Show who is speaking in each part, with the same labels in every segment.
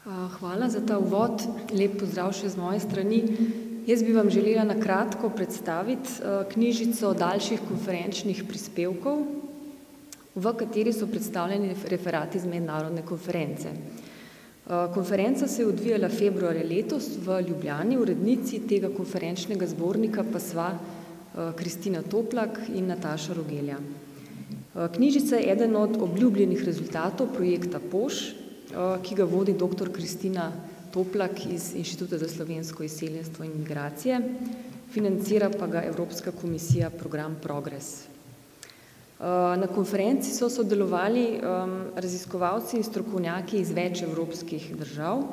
Speaker 1: Hvala za ta uvod. Lep pozdrav še z moje strani. Jaz bi vam želela na kratko predstaviti knjižico daljših konferenčnih prispevkov, v kateri so predstavljeni referati z mednarodne konference. Konferenca se je odvijala februarja letos v Ljubljani, urednici tega konferenčnega zbornika pa sva Kristina Toplak in Nataša Rogelja. Knjižica je eden od obljubljenih rezultatov projekta POŠ, ki ga vodi dr. Kristina Toplak iz Inštituta za slovensko izseljenstvo in migracije, financira pa ga Evropska komisija program Progress. Na konferenci so sodelovali raziskovalci in strokovnjaki iz več evropskih držav,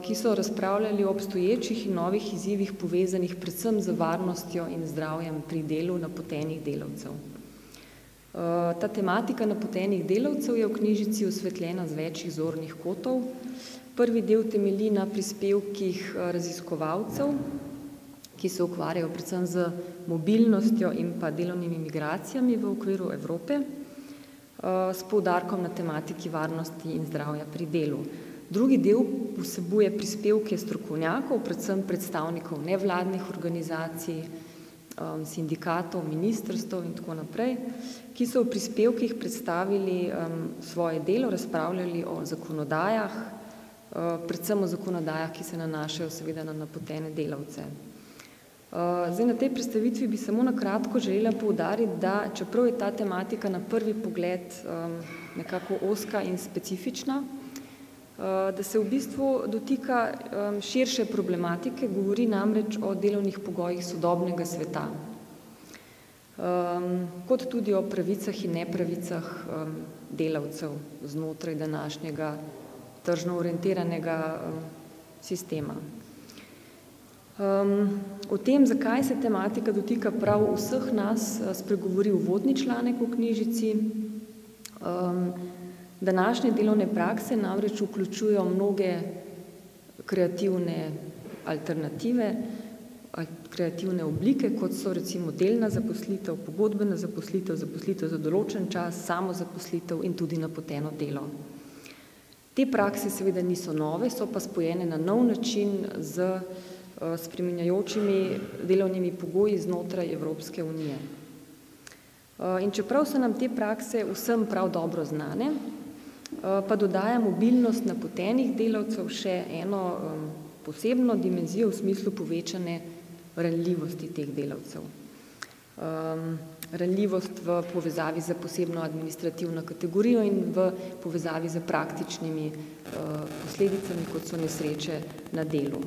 Speaker 1: ki so razpravljali o obstoječih in novih izzivih povezanih predvsem z varnostjo in zdravjem pri delu napotenih delavcev. Ta tematika napotenih delavcev je v knjižici osvetljena z več zornih kotov. Prvi del temelji na prispevkih raziskovalcev, ki se ukvarjajo predvsem z mobilnostjo in pa delovnimi migracijami v okviru Evrope, s poudarkom na tematiki varnosti in zdravja pri delu. Drugi del vsebuje prispevke strokovnjakov, predvsem predstavnikov nevladnih organizacij, sindikatov, ministrstev in tako naprej, ki so v prispevkih predstavili svoje delo, razpravljali o zakonodajah, predvsem o zakonodajah, ki se nanašajo seveda na napotene delavce. Zdaj, na tej predstavitvi bi samo na kratko želela poudariti, da čeprav je ta tematika na prvi pogled nekako ozka in specifična, da se v bistvu dotika širše problematike, govori namreč o delovnih pogojih sodobnega sveta, kot tudi o pravicah in nepravicah delavcev znotraj današnjega tržno orientiranega sistema. O tem, zakaj se tematika dotika prav vseh nas, spregovori uvodni članek v knjižici. Današnje delovne prakse namreč vključujejo mnoge kreativne alternative, kreativne oblike, kot so recimo delna zaposlitev, pogodbena zaposlitev, zaposlitev za določen čas, samozaposlitev in tudi napoteno delo. Te prakse seveda niso nove, so pa spojene na nov način z spreminjajočimi delovnimi pogoji znotraj Evropske unije. In čeprav so nam te prakse vsem prav dobro znane, pa dodaja mobilnost napotenih delavcev še eno posebno dimenzijo v smislu povečane ranljivosti teh delavcev. Ranljivost v povezavi z posebno administrativno kategorijo in v povezavi z praktičnimi posledicami, kot so nesreče na delu.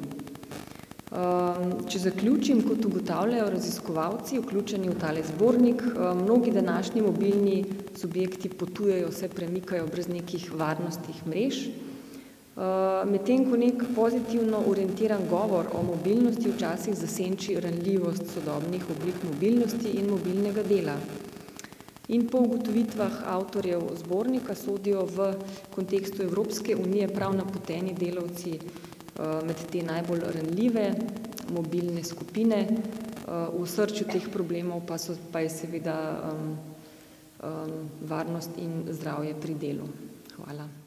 Speaker 1: Če zaključim, kot ugotavljajo raziskovalci, vključeni v tale zbornik, mnogi današnji mobilni subjekti potujejo, se premikajo brez nekih varnostnih mrež, medtem ko nek pozitivno orientiran govor o mobilnosti včasih zasenči ranljivost sodobnih oblik mobilnosti in mobilnega dela. In po ugotovitvah avtorjev zbornika sodijo v kontekstu Evropske unije prav napoteni delavci med te najbolj ranljive mobilne skupine. V osrčju teh problemov pa je seveda varnost in zdravje pri delu. Hvala.